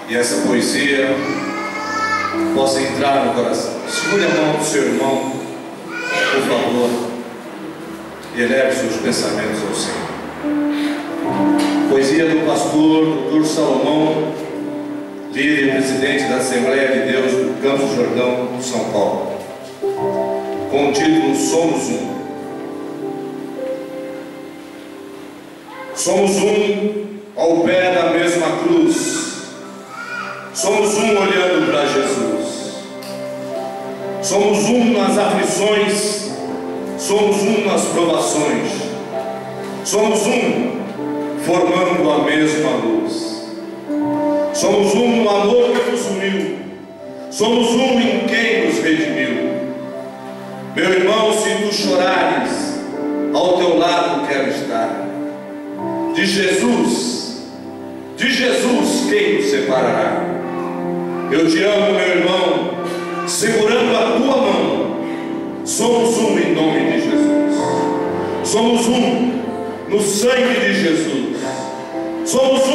e essa poesia possa entrar no coração. Segure a mão do seu irmão, por favor, e eleve seus pensamentos ao Senhor. Poesia do pastor Dr. Salomão, líder e presidente da Assembleia de Deus do Campos Jordão, São Paulo, com o título Somos Um. Somos um ao pé da mesma cruz. Somos um olhando para Jesus. Somos um nas aflições. Somos um nas provações. Somos um formando a mesma luz. Somos um no amor que nos uniu. Somos um em quem nos redimiu. Meu irmão, se tu chorares, ao teu lado quero estar. De Jesus quem nos separará? Eu te amo, meu irmão, segurando a tua mão. Somos um em nome de Jesus. Somos um no sangue de Jesus. Somos